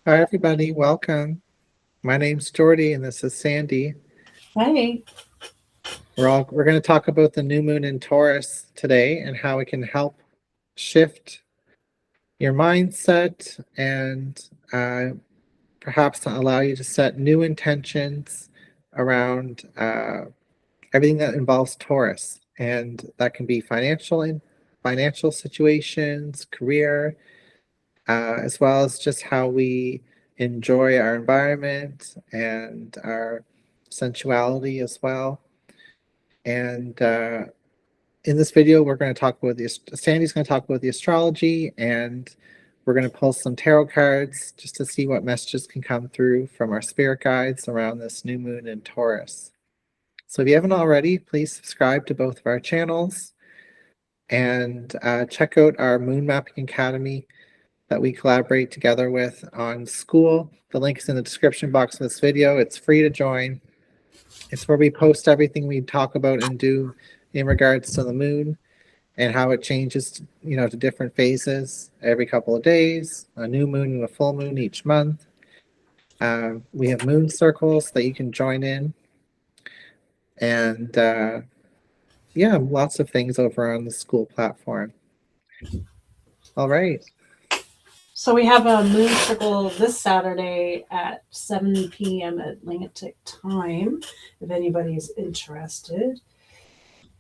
Hi, everybody. Welcome. My name's Jordy, and this is Sandy. Hi. We're going to talk about the new moon in Taurus today and how it can help shift your mindset and perhaps allow you to set new intentions around everything that involves Taurus, and that can be financial situations, career, as well as just how we enjoy our environment and our sensuality as well. And in this video, we're going to talk about Sandy's going to talk about the astrology, and we're going to pull some tarot cards just to see what messages can come through from our spirit guides around this new moon in Taurus. So if you haven't already, please subscribe to both of our channels and check out our Moon Mapping Academy that we collaborate together with on School. The link is in the description box of this video. It's free to join. It's where we post everything we talk about and do in regards to the moon and how it changes, to different phases every couple of days, a new moon and a full moon each month. We have moon circles that you can join in. And lots of things over on the School platform. All right. So we have a moon circle this Saturday at 7 p.m. Atlantic time, if anybody's interested.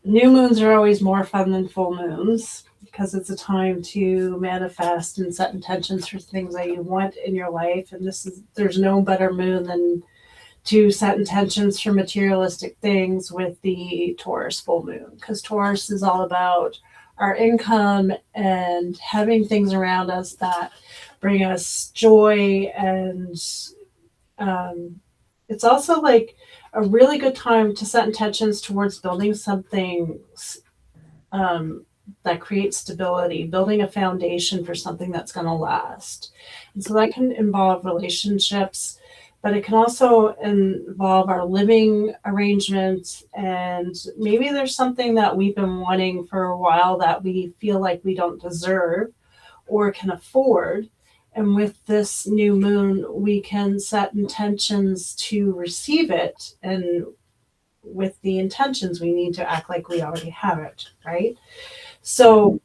New moons are always more fun than full moons because it's a time to manifest and set intentions for things that you want in your life. And there's no better moon than to set intentions for materialistic things with the Taurus full moon, because Taurus is all about our income and having things around us that bring us joy. And it's also like a really good time to set intentions towards building something that creates stability, building a foundation for something that's going to last. And so that can involve relationships, but it can also involve our living arrangements. And maybe there's something that we've been wanting for a while that we feel like we don't deserve or can afford. And with this new moon, we can set intentions to receive it. And with the intentions, we need to act like we already have it, right? So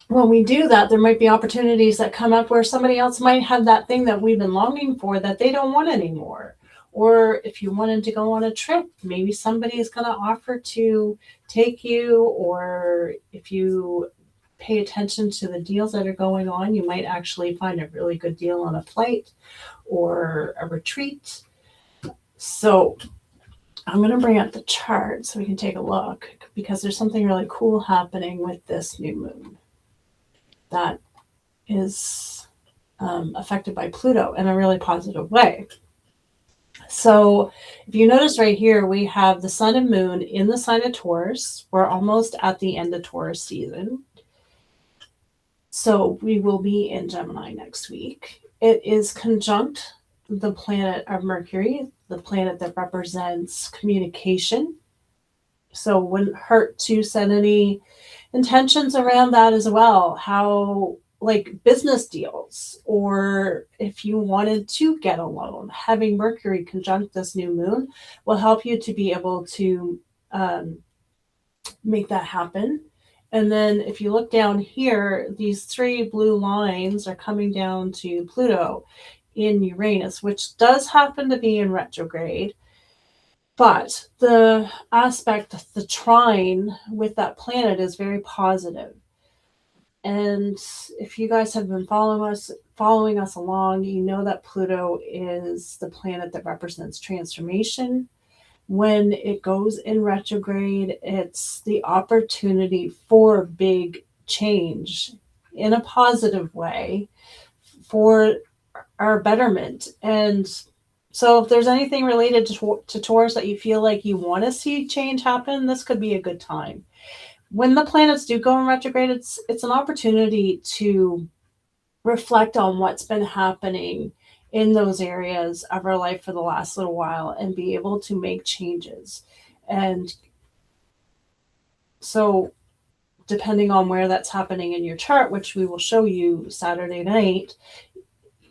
when we do that, there might be opportunities that come up where somebody else might have that thing that we've been longing for that they don't want anymore. Or if you wanted to go on a trip, maybe somebody is going to offer to take you. Or if you pay attention to the deals that are going on, you might actually find a really good deal on a flight or a retreat. So I'm going to bring up the chart so we can take a look, because there's something really cool happening with this new moon that is affected by Pluto in a really positive way. So if you notice right here, we have the sun and moon in the sign of Taurus. We're almost at the end of Taurus season. So we will be in Gemini next week. It is conjunct the planet of Mercury, the planet that represents communication. So it wouldn't hurt to set any intentions around that as well. How, like business deals, or if you wanted to get a loan, having Mercury conjunct this new moon will help you to be able to make that happen. And then if you look down here, these three blue lines are coming down to Pluto in Uranus, which does happen to be in retrograde. But the aspect, the trine with that planet is very positive. And if you guys have been following us along, you know that Pluto is the planet that represents transformation. When it goes in retrograde, it's the opportunity for big change in a positive way for our betterment. And so if there's anything related to Taurus that you feel like you want to see change happen, this could be a good time. When the planets do go in retrograde, it's an opportunity to reflect on what's been happening in those areas of our life for the last little while and be able to make changes. And so depending on where that's happening in your chart, which we will show you Saturday night,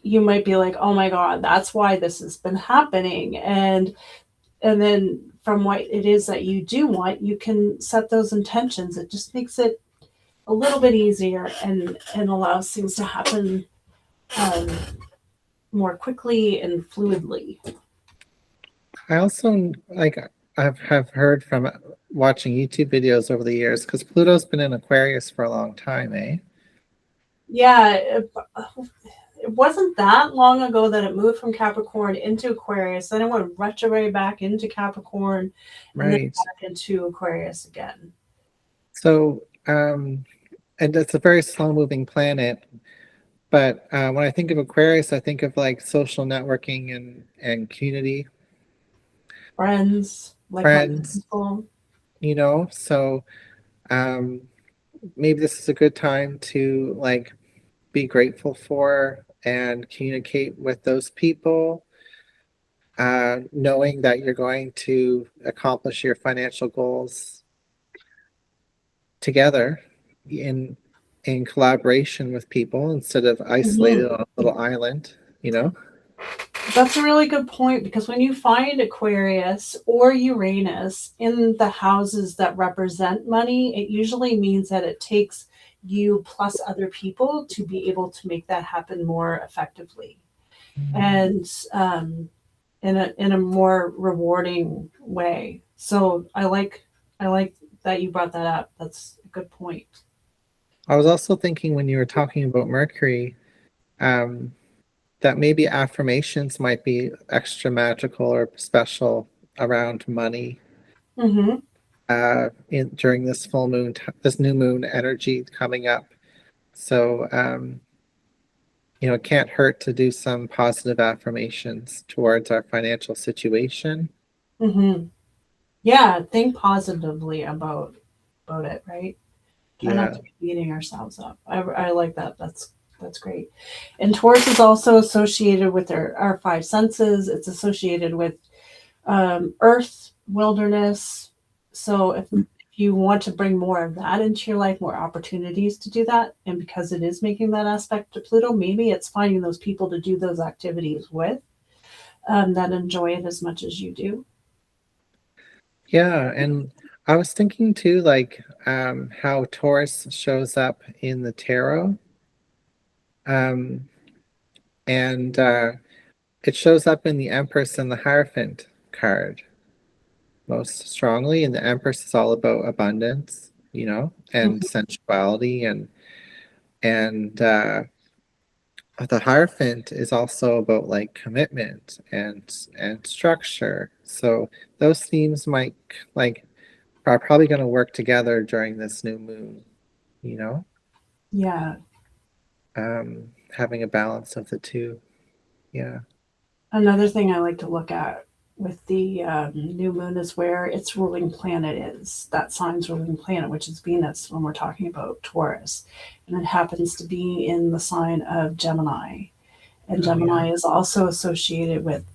you might be like, oh my God, that's why this has been happening. And then from what it is that you do want, you can set those intentions. It just makes it a little bit easier and allows things to happen um, more quickly and fluidly. I also like have heard from watching YouTube videos over the years, because Pluto's been in Aquarius for a long time, eh? Yeah, it wasn't that long ago that it moved from Capricorn into Aquarius. Then it went retrograde back into Capricorn and then Right. back into Aquarius again. So, and it's a very slow moving planet. But when I think of Aquarius, I think of like social networking and community, Friends, like-minded friends, people. So um, maybe this is a good time to like be grateful for and communicate with those people, knowing that you're going to accomplish your financial goals together in collaboration with people instead of isolated Mhm. on a little island. That's a really good point, because when you find Aquarius or Uranus in the houses that represent money, it usually means that it takes you plus other people to be able to make that happen more effectively and in a more rewarding way. So I like that you brought that up. That's a good point. I was also thinking when you were talking about Mercury, um, that maybe affirmations might be extra magical or special around money Mm-hmm. during this full moon, this new moon energy coming up. So, it can't hurt to do some positive affirmations towards our financial situation. Mm-hmm. Yeah, think positively about it, right? Try not Yeah. to be beating ourselves up. I like that. That's great. And Taurus is also associated with our five senses. It's associated with earth, wilderness. So if you want to bring more of that into your life, more opportunities to do that, and because it is making that aspect to Pluto, maybe it's finding those people to do those activities with that enjoy it as much as you do. Yeah. And I was thinking too, like how Taurus shows up in the tarot. Um, and it shows up in the Empress and the Hierophant card most strongly. And the Empress is all about abundance, and Mhm. sensuality, and the Hierophant is also about like commitment and structure. So those themes might like are probably going to work together during this new moon. You know, Yeah. having a balance of the two. Yeah. Another thing I like to look at with the new moon is where its ruling planet is. That sign's ruling planet, which is Venus, when we're talking about Taurus. And it happens to be in the sign of Gemini. And Oh yeah. Gemini is also associated with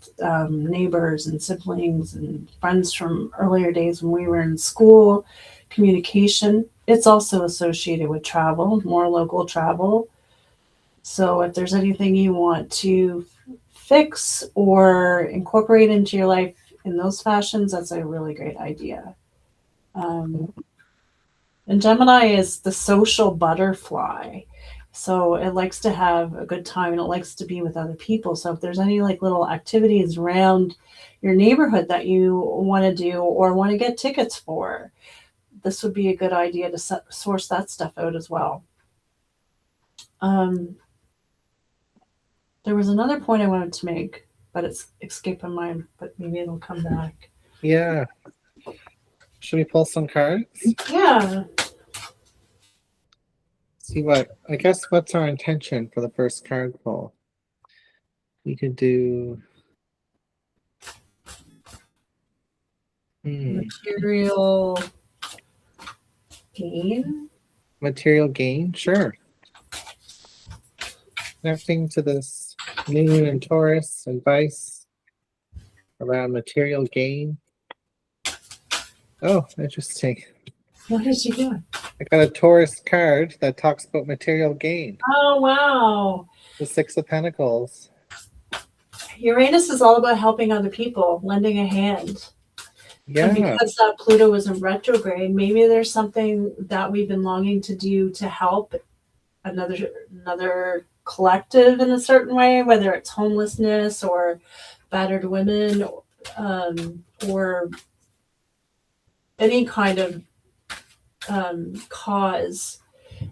neighbors and siblings and friends from earlier days when we were in school, communication. It's also associated with travel, more local travel. So if there's anything you want to fix or incorporate into your life in those fashions, that's a really great idea. Um, and Gemini is the social butterfly. So it likes to have a good time and it likes to be with other people. So if there's any like little activities around your neighborhood that you want to do or want to get tickets for, this would be a good idea to source that stuff out as well. Um, there was another point I wanted to make, but it's escaped my mind, but maybe it'll come back. Yeah. Should we pull some cards? Yeah. See what's our intention for the first card pull? We could do Material gain. material gain. Sure. Connecting to this new moon in Taurus, advice around material gain. Oh, interesting. What did you do? I got a Taurus card that talks about material gain. Oh, wow. The Six of Pentacles. Uranus is all about helping other people, lending a hand. And Yeah. because Pluto is in retrograde, maybe there's something that we've been longing to do to help another collective in a certain way, whether it's homelessness or battered women, or any kind of cause,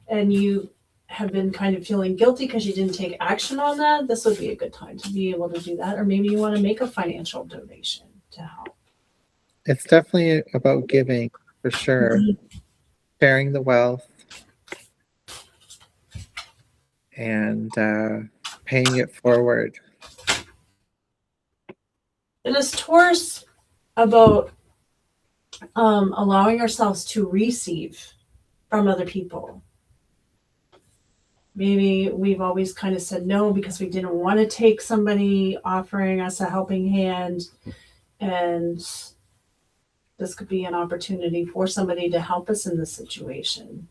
and you have been kind of feeling guilty because you didn't take action on that. This would be a good time to be able to do that. Or maybe you want to make a financial donation to help. It's definitely about giving, for sure. Sharing the wealth and paying it forward. And is Taurus about allowing ourselves to receive from other people? Maybe we've always kind of said no because we didn't want to take somebody offering us a helping hand, and this could be an opportunity for somebody to help us in this situation.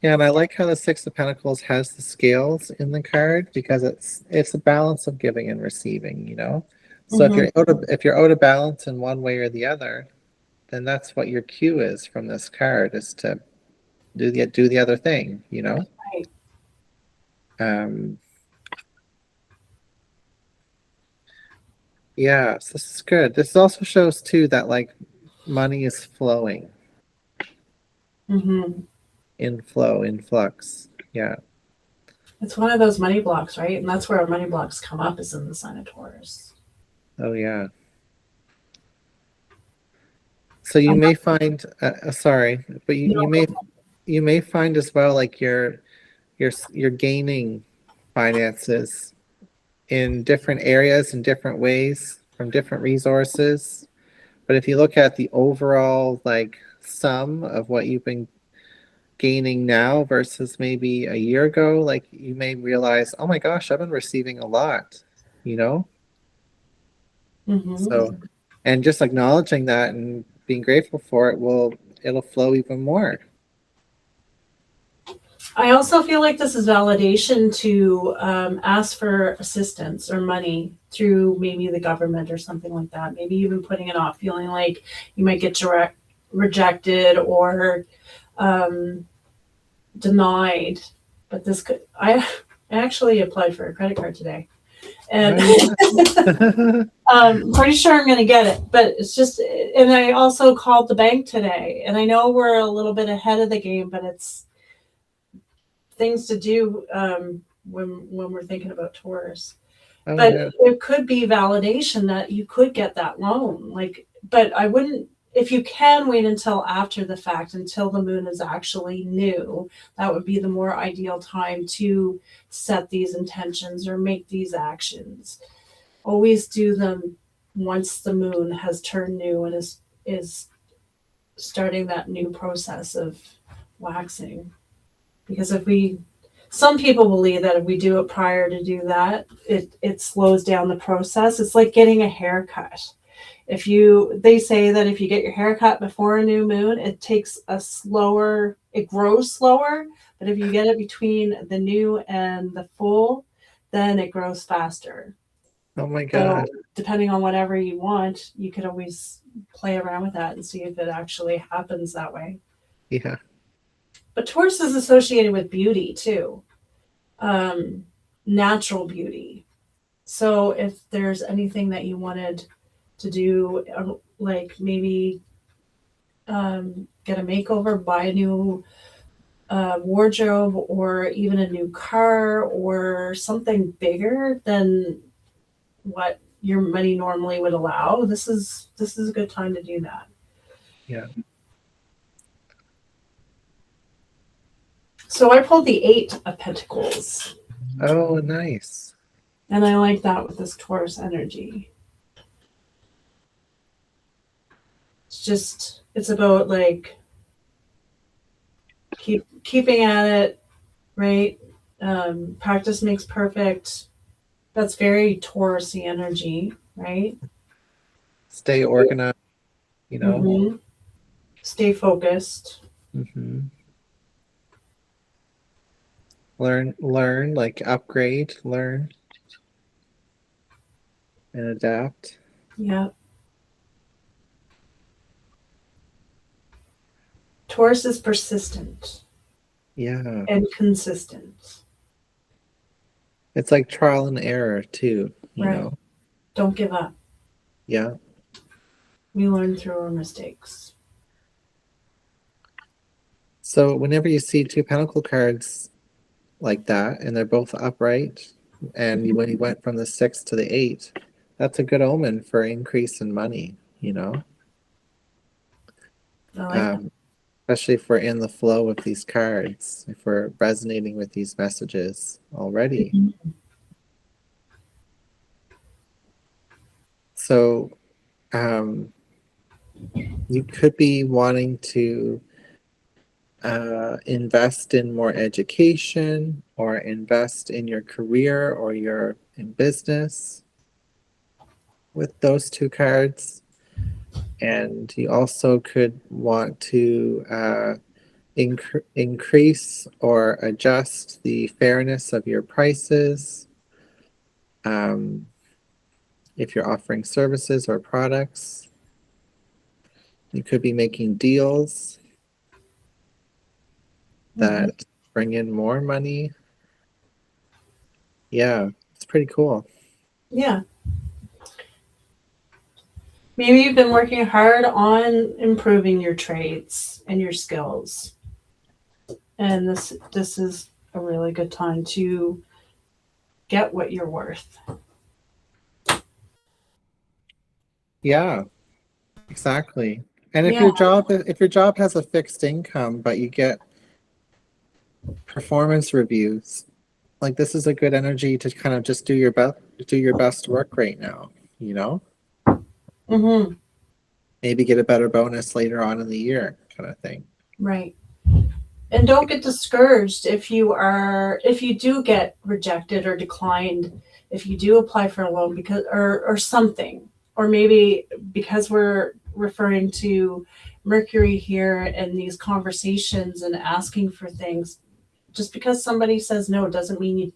Yeah, and I like how the Six of Pentacles has the scales in the card, because it's a balance of giving and receiving, you know. So Mm-hmm. if you're out of balance in one way or the other, then that's what your cue is from this card, is to do the other thing, you know. Right. Yeah, so this is good. This also shows too that like money is flowing. Mm-hmm. Influx. Yeah. It's one of those money blocks, right? And that's where our money blocks come up, is in the sign of Taurus. Oh yeah. So you may find, sorry, but you may find as well, like you're gaining finances in different areas in different ways from different resources. But if you look at the overall like sum of what you've been gaining now versus maybe a year ago, like you may realize, oh my gosh, I've been receiving a lot, you know? Mm-hmm. So, and just acknowledging that and being grateful for it it'll flow even more. I also feel like this is validation to ask for assistance or money through maybe the government or something like that. Maybe even putting it off, feeling like you might get rejected or denied. But this could, I actually applied for a credit card today, and pretty sure I'm going to get it. But it's just, and I also called the bank today, and I know we're a little bit ahead of the game, but it's things to do when we're thinking about Taurus. Oh, But yeah. it could be validation that you could get that loan. Like, but I wouldn't, if you can wait until after the fact, until the moon is actually new, that would be the more ideal time to set these intentions or make these actions. Always do them once the moon has turned new and is starting that new process of waxing. Because some people believe that if we do it prior to do that, it slows down the process. It's like getting a haircut. They say that if you get your haircut before a new moon, it grows slower. But if you get it between the new and the full, then it grows faster. Oh my God. So depending on whatever you want, you could always play around with that and see if it actually happens that way. Yeah. But Taurus is associated with beauty too, natural beauty. So if there's anything that you wanted to do, like maybe get a makeover, buy a new wardrobe, or even a new car, or something bigger than what your money normally would allow, this is a good time to do that. Yeah. So I pulled the Eight of Pentacles. Oh, nice. And I like that with this Taurus energy. It's about like keeping at it, right? Practice makes perfect. That's very Taurusy energy, right? Stay organized, you know? Mm-hmm. Stay focused. Mm-hmm. Learn, like upgrade, learn, and adapt. Yeah. Taurus is persistent Yeah. and consistent. It's like trial and error too, you Right. know? Don't give up. Yeah. We learn through our mistakes. So whenever you see two pentacle cards like that and they're both upright, and when you went from the 6 to the 8, that's a good omen for increase in money, you know? I like that. Especially if we're in the flow of these cards, if we're resonating with these messages already. So you could be wanting to invest in more education or invest in your career or your in business with those two cards. And you also could want to increase or adjust the fairness of your prices um, if you're offering services or products. You could be making deals that bring in more money. Yeah, it's pretty cool. Yeah. Maybe you've been working hard on improving your traits and your skills. And this is a really good time to get what you're worth. Yeah, exactly. And Yeah. if your job has a fixed income, but you get performance reviews, like this is a good energy to kind of just do your best work right now, you know? Mm-hmm. Maybe get a better bonus later on in the year kind of thing. Right. And don't get discouraged if you do get rejected or declined, if you do apply for a loan because or something, or maybe because we're referring to Mercury here and these conversations and asking for things, just because somebody says no doesn't mean you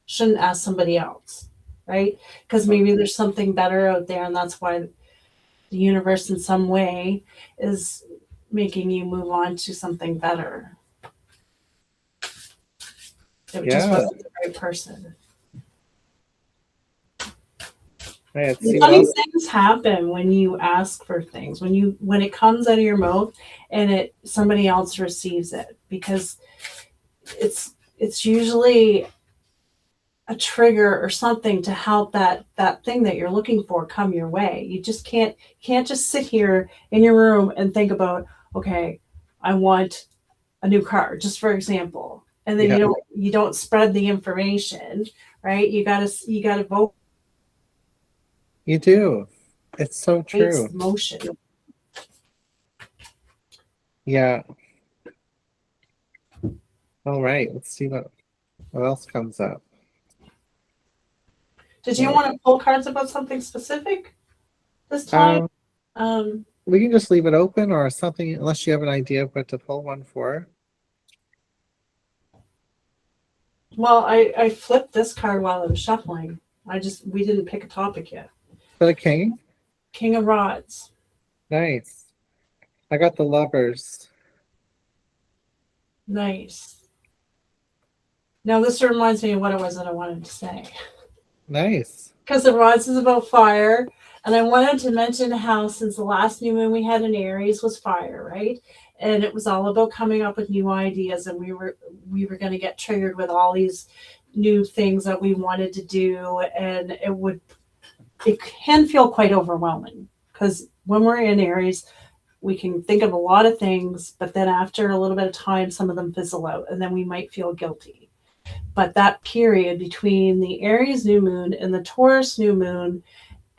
shouldn't ask somebody else, right? Because maybe there's something better out there, and that's why the universe in some way is making you move on to something better. It just Yeah. wasn't the right person. Right, let's see what Funny else. things happen when you ask for things, when it comes out of your mouth and somebody else receives it, because it's usually a trigger or something to help that thing that you're looking for come your way. You just can't just sit here in your room and think about, okay, I want a new car, just for example, and then Yeah, you don't spread the information, right? You gotta vote. you do. It's so Creates true. motion. Yeah. All right, let's see what else comes up. Did you Well, want to pull cards about something specific this time? we can just leave it open or something, unless you have an idea of what to pull one for. Well, I flipped this card while I was shuffling. We didn't pick a topic yet. For the king? King of Rods. Nice. I got the lovers. Nice. Now this reminds me of what it was that I wanted to say. Nice. Because the Rods is about fire. And I wanted to mention how since the last new moon we had in Aries was fire, right? And it was all about coming up with new ideas, and we were going to get triggered with all these new things that we wanted to do, and it can feel quite overwhelming because when we're in Aries, we can think of a lot of things, but then after a little bit of time, some of them fizzle out, and then we might feel guilty. But that period between the Aries new moon and the Taurus new moon,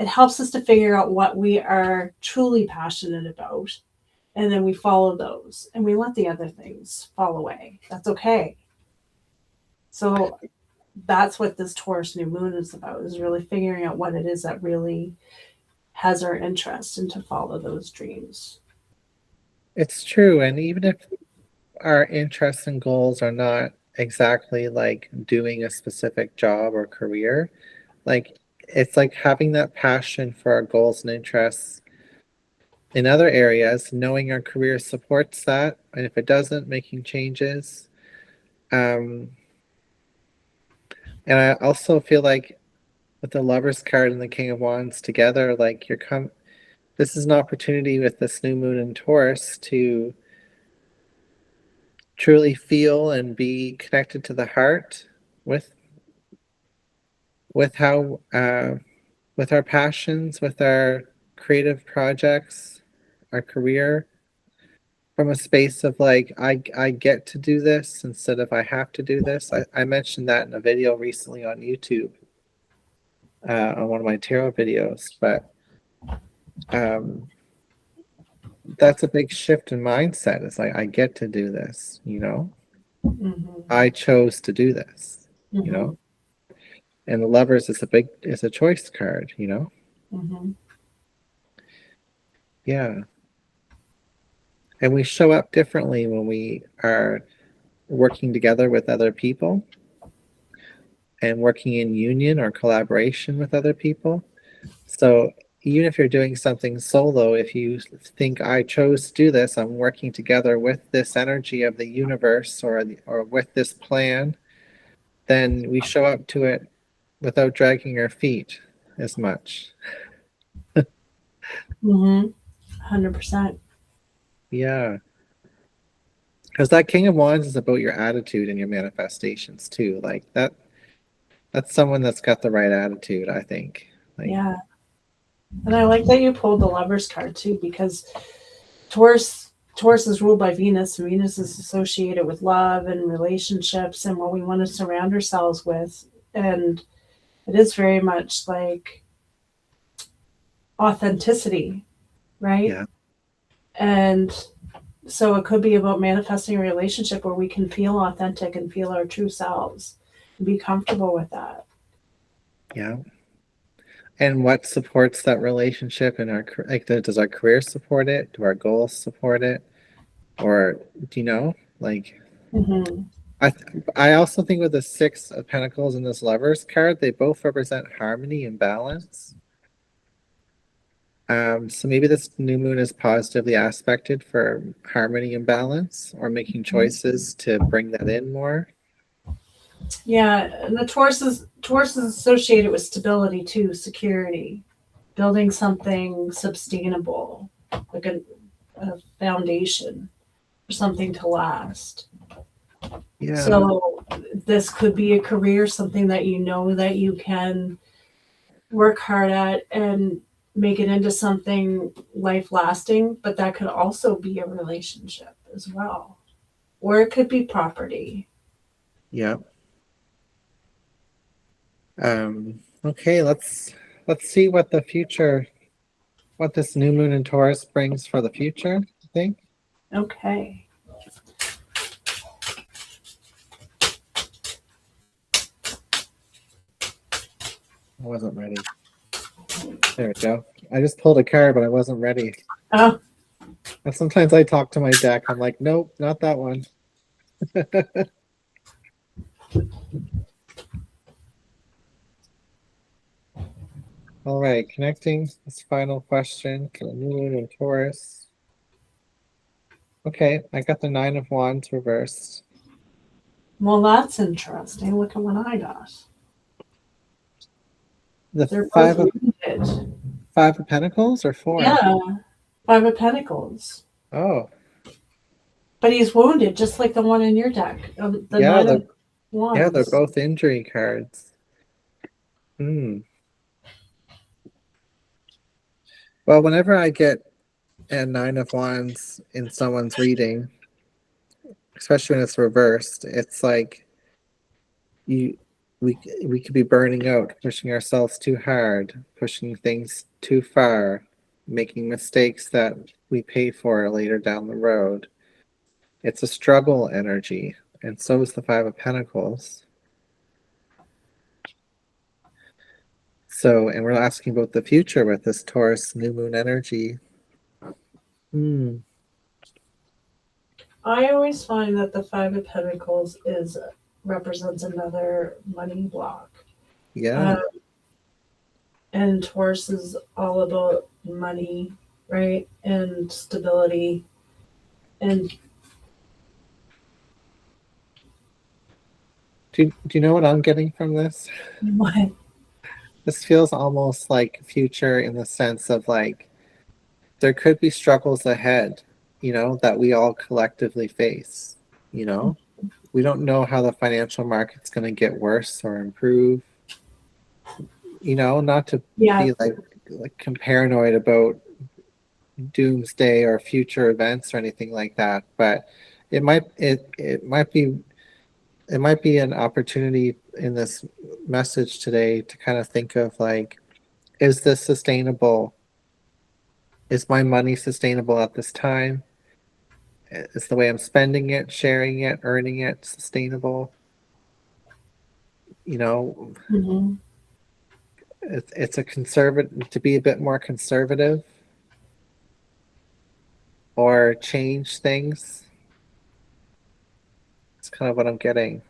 it helps us to figure out what we are truly passionate about. And then we follow those and we let the other things fall away. That's okay. So that's what this Taurus new moon is about, is really figuring out what it is that really has our interest and to follow those dreams. It's true. And even if our interests and goals are not exactly like doing a specific job or career. Like it's like having that passion for our goals and interests in other areas, knowing our career supports that, and if it doesn't, making changes. Um, and I also feel like with the Lovers card and the King of Wands together, like this is an opportunity with this new moon in Taurus to truly feel and be connected to the heart with with how with our passions, with our creative projects, our career, from a space of like I get to do this instead of I have to do this. I mentioned that in a video recently on YouTube, on one of my tarot videos, but um, that's a big shift in mindset. It's like I get to do this, you know. Mhm. I chose to do this, you Mhm. know. And the Lovers is a choice card, you know. Mhm. Yeah, and we show up differently when we are working together with other people and working in union or collaboration with other people. So even if you're doing something solo, if you think I chose to do this, I'm working together with this energy of the universe or with this plan, then we show up to it without dragging our feet as much. Mhm. 100%. Yeah. Because that King of Wands is about your attitude and your manifestations too. Like that's someone that's got the right attitude, I think. Like, Yeah. And I like that you pulled the Lovers card too, because Taurus is ruled by Venus, and Venus is associated with love and relationships and what we want to surround ourselves with. And it is very much like authenticity, right? yeah, And so it could be about manifesting a relationship where we can feel authentic and feel our true selves and be comfortable with that. yeah. And what supports that relationship and does our career support it? Do our goals support it? Or do you know? Like Mm-hmm. I also think with the Six of Pentacles and this Lovers card, they both represent harmony and balance. So maybe this new moon is positively aspected for harmony and balance, or making choices to bring that in more. Yeah, and the Taurus is associated with stability too, security, building something sustainable, like a foundation for something to last. Yeah, So this could be a career, something that you know that you can work hard at and make it into something life lasting, but that could also be a relationship as well. Or it could be property. yeah. Okay, let's see what this new moon in Taurus brings for the future, I think. Okay. I wasn't ready. There we go. I just pulled a card, but I wasn't ready. Oh, And sometimes I talk to my deck. I'm like, nope, not that one. All right, connecting this final question for the new moon in Taurus. Okay, I got the Nine of Wands reversed. well, that's interesting. Look at what I got. The They're both five of wounded. Five of Pentacles or four? Yeah, Five of Pentacles. Oh, But he's wounded, just like the one in your deck. The yeah, Nine of they're Wands. both injury cards. Hmm. Well, whenever I get a Nine of Wands in someone's reading, especially when it's reversed, it's like you we could be burning out, pushing ourselves too hard, pushing things too far, making mistakes that we pay for later down the road. It's a struggle energy, and so is the Five of Pentacles. So, and we're asking about the future with this Taurus new moon energy. I always find that the Five of Pentacles is represents another money block. Yeah. And Taurus is all about money, right? And stability. And Do you know what I'm getting from this? what? This feels almost like future in the sense of like there could be struggles ahead, that we all collectively face, you know? We don't know how the financial market's going to get worse or improve, not to Yeah. be like paranoid about doomsday or future events or anything like that, but it might be an opportunity in this message today to kind of think of like, is this sustainable? Is my money sustainable at this time? Is the way I'm spending it, sharing it, earning it sustainable? You know, Mm-hmm. it's a conservative, to be a bit more conservative or change things. It's kind of what I'm getting.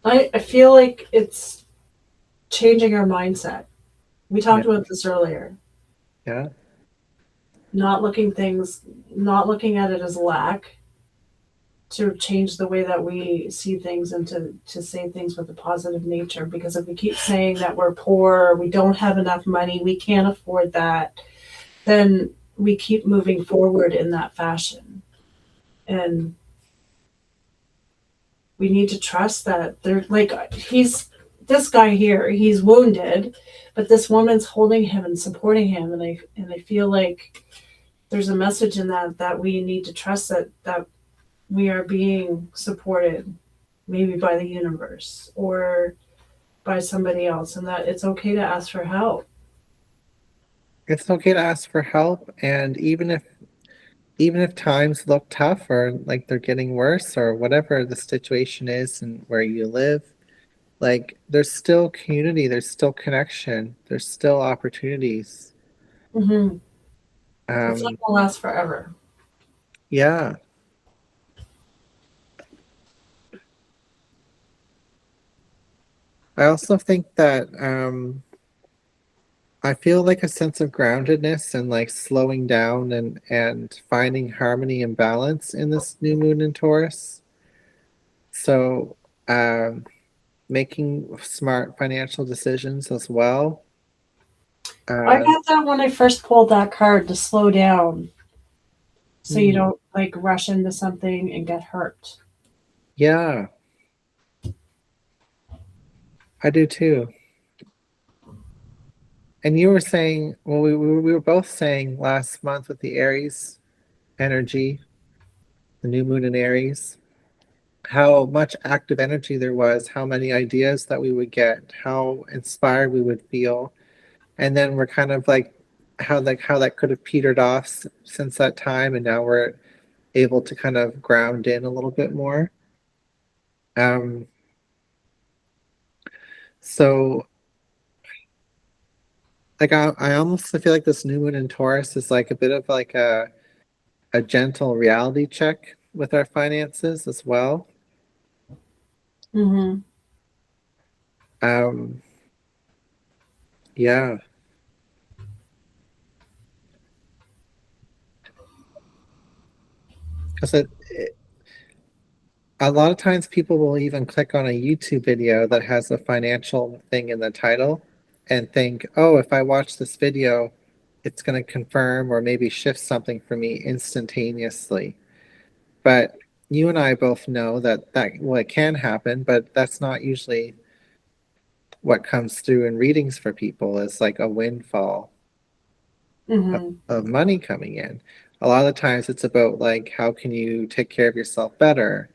I feel like it's changing our mindset. We Yeah, talked about this earlier. yeah, Not looking at it as lack, to change the way that we see things and to say things with a positive nature. Because if we keep saying that we're poor, we don't have enough money, we can't afford that, then we keep moving forward in that fashion. And we need to trust that they're like, he's this guy here, he's wounded, but this woman's holding him and supporting him. And I feel like there's a message in that we need to trust that we are being supported, maybe by the universe or by somebody else, and that it's okay to ask for help. it's okay to ask for help, and even if times look tough or like they're getting worse or whatever the situation is and where you live, like there's still community, there's still connection, there's still opportunities. Mm-hmm. It's not um gonna last forever. yeah, I also think that I feel like a sense of groundedness and like slowing down and finding harmony and balance in this new moon in Taurus. So making smart financial decisions as well. I uh got that when I first pulled that card, to slow down so you hmm, don't like rush into something and get hurt. yeah, I do too. And you were saying, well, we were both saying last month with the Aries energy, the new moon in Aries, how much active energy there was, how many ideas that we would get, how inspired we would feel. And then we're kind of like how that could have petered off since that time, and now we're able to kind of ground in a little bit more. Um, so like I almost feel like this new moon in Taurus is like a bit of like a gentle reality check with our finances as well. Mm-hmm. Um, yeah, because a lot of times people will even click on a YouTube video that has a financial thing in the title and think, oh, if I watch this video, it's going to confirm or maybe shift something for me instantaneously. But you and I both know that well, it can happen, but that's not usually what comes through in readings for people. Is like a windfall of, Mm-hmm. of money coming in. A lot of the times it's about like how can you take care of yourself better?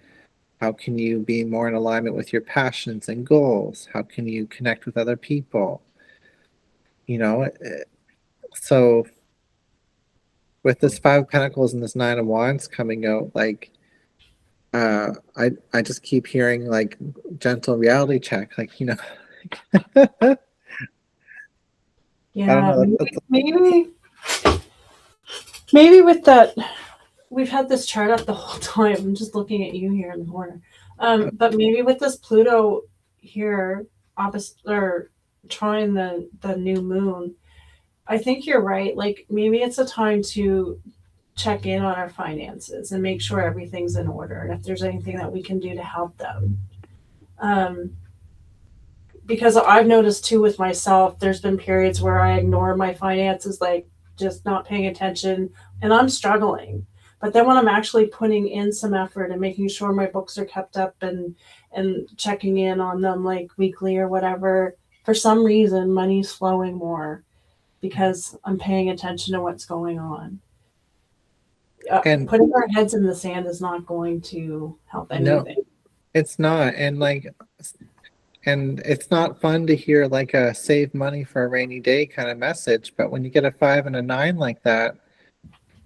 How can you be more in alignment with your passions and goals? How can you connect with other people? You know, so with this Five of Pentacles and this Nine of Wands coming out, like I just keep hearing like gentle reality check, like I don't Yeah, know. maybe with that we've had this chart up the whole time. I'm just looking at you here in the corner. But maybe with this Pluto here, opposite or trying the new moon, I think you're right. Like maybe it's a time to check in on our finances and make sure everything's in order, and if there's anything that we can do to help them. Because I've noticed too with myself, there's been periods where I ignore my finances, like just not paying attention, and I'm struggling. But then when I'm actually putting in some effort and making sure my books are kept up and checking in on them like weekly or whatever, for some reason money's flowing more because I'm paying attention to what's going on. And Putting our heads in the sand is not going to help no, anything. it's not. And it's not fun to hear like a save money for a rainy day kind of message. But when you get a 5 and a 9 like that,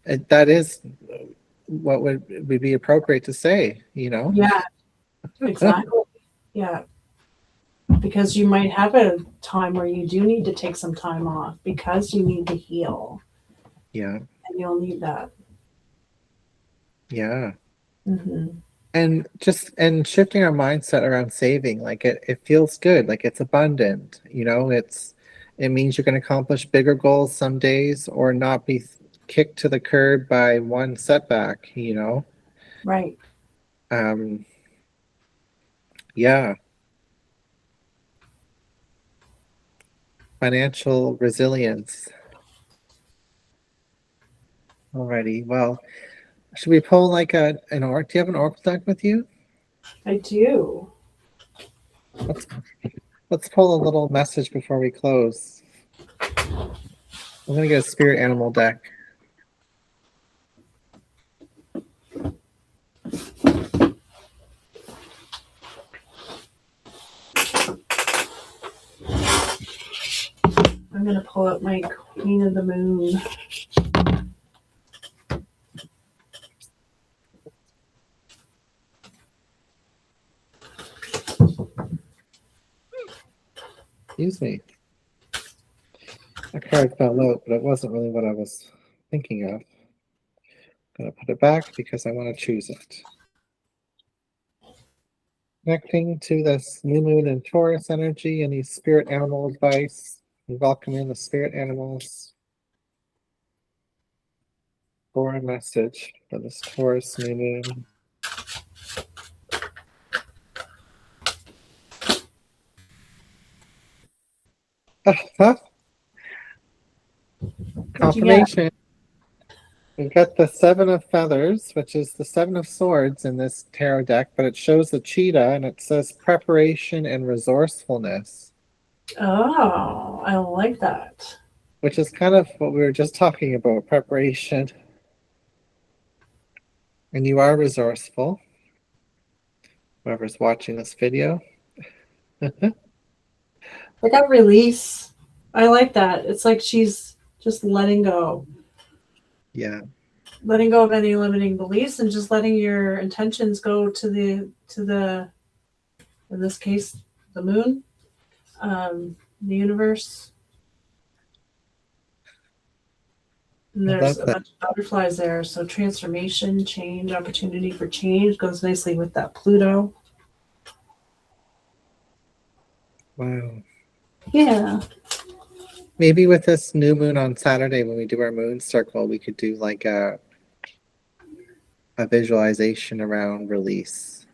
that is what would be appropriate to say, you know? Yeah, exactly. Yeah. Because you might have a time where you do need to take some time off because you need to heal. Yeah. And you'll need that. Yeah. Mm-hmm. And shifting our mindset around saving, like it feels good, like it's abundant, you know, it means you're going to accomplish bigger goals some days or not be kicked to the curb by one setback, you know? Right. Yeah. Financial resilience. Alrighty. Well, should we pull like an oracle? Do you have an oracle deck with you? I do. Let's pull a little message before we close. I'm gonna get a spirit animal deck. I'm going to pull out my Queen of the Moon. Excuse me. A card fell out, but it wasn't really what I was thinking of. I'm gonna put it back because I want to choose it. Connecting to this new moon and Taurus energy, any spirit animal advice? We welcome in the spirit animals for a message for this Taurus new moon. Confirmation. We've got the Seven of Feathers, which is the Seven of Swords in this tarot deck, but it shows the cheetah and it says preparation and resourcefulness. Oh, I like that. Which is kind of what we were just talking about, preparation. And you are resourceful. Whoever's watching this video. I got release. I like that. It's like she's just letting go. Yeah. Letting go of any limiting beliefs and just letting your intentions go to the in this case the moon, the universe. And there's a bunch of butterflies there, so transformation, change, opportunity for change goes nicely with that Pluto. Wow. Yeah. Maybe with this new moon on Saturday when we do our moon circle, we could do like a visualization around release.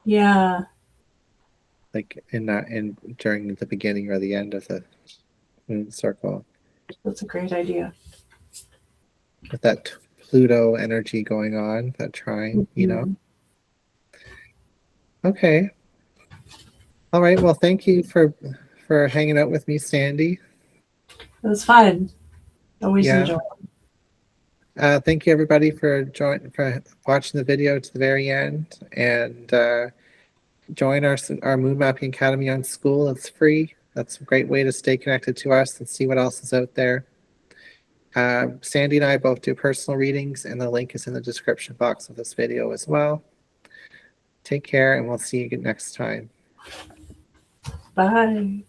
Yeah. Like during the beginning or the end of the moon circle. That's a great idea. With that Pluto energy going on, that trine, you know. Okay. All right. Well, thank you for hanging out with me, Sandy. It was fun. Always enjoy. Thank you everybody for watching the video to the very end, and join our Moon Mapping Academy on School. It's free. That's a great way to stay connected to us and see what else is out there. Sandy and I both do personal readings, and the link is in the description box of this video as well. Take care, and we'll see you next time. Bye.